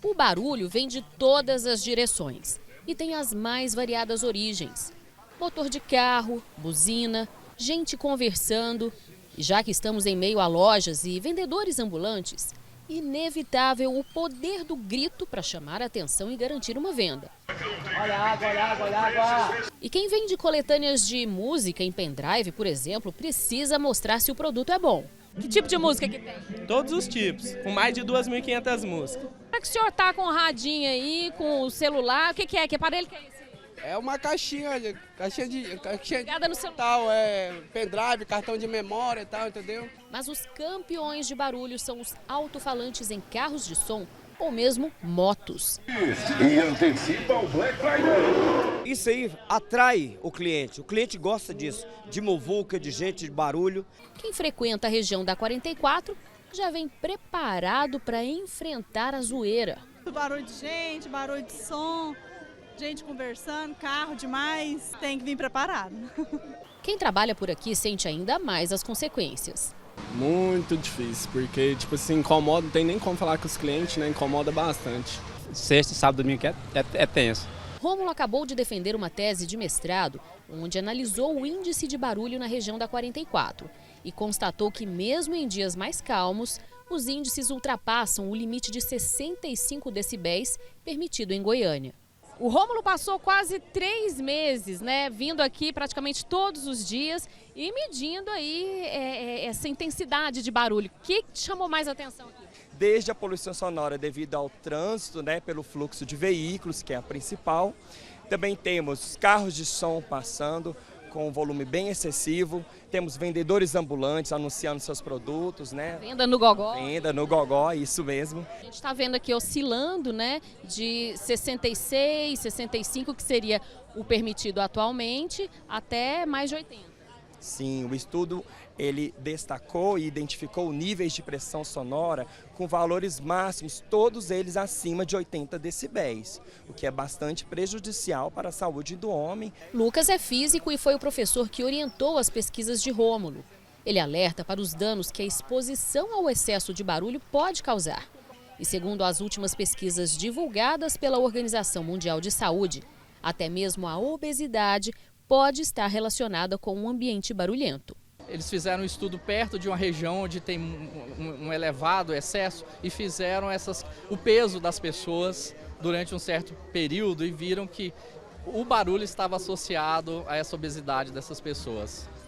O barulho vem de todas as direções e tem as mais variadas origens. Motor de carro, buzina, gente conversando. E já que estamos em meio a lojas e vendedores ambulantes, inevitável o poder do grito para chamar a atenção e garantir uma venda. Olha a água, olha a água, olha a água. E quem vende coletâneas de música em pendrive, por exemplo, precisa mostrar se o produto é bom. Que tipo de música que tem? Todos os tipos, com mais de 2.500 músicas. Será que o senhor tá com o radinho aí, com o celular? O que é? Que aparelho que é esse? É uma caixinha Ligada no celular. tal, pendrive, cartão de memória e tal, entendeu? Mas os campeões de barulho são os alto-falantes em carros de som ou mesmo motos. E antecipa o Black Friday. Isso aí atrai o cliente gosta disso, de muvuca, de gente, de barulho. Quem frequenta a região da 44 já vem preparado para enfrentar a zoeira. Barulho de gente, barulho de som, gente conversando, carro demais, tem que vir preparado. Quem trabalha por aqui sente ainda mais as consequências. Muito difícil, porque tipo assim, incomoda, não tem nem como falar com os clientes, né? Incomoda bastante. Sexta, sábado, domingo é tenso. Rômulo acabou de defender uma tese de mestrado onde analisou o índice de barulho na região da 44 e constatou que mesmo em dias mais calmos, os índices ultrapassam o limite de 65 decibéis permitido em Goiânia. O Rômulo passou quase 3 meses, vindo aqui praticamente todos os dias e medindo aí essa intensidade de barulho. O que te chamou mais atenção aqui? Desde a poluição sonora devido ao trânsito, pelo fluxo de veículos, que é a principal. Também temos carros de som passando com um volume bem excessivo. Temos vendedores ambulantes anunciando seus produtos, Venda no gogó. Venda no gogó, isso mesmo. A gente está vendo aqui oscilando, de 66, 65, que seria o permitido atualmente, até mais de 80. Sim, o estudo ele destacou e identificou níveis de pressão sonora com valores máximos, todos eles acima de 80 decibéis, o que é bastante prejudicial para a saúde do homem. Lucas é físico e foi o professor que orientou as pesquisas de Rômulo. Ele alerta para os danos que a exposição ao excesso de barulho pode causar. E segundo as últimas pesquisas divulgadas pela Organização Mundial de Saúde, até mesmo a obesidade pode estar relacionada com um ambiente barulhento. Eles fizeram um estudo perto de uma região onde tem um elevado excesso e fizeram o peso das pessoas durante um certo período e viram que o barulho estava associado a essa obesidade dessas pessoas.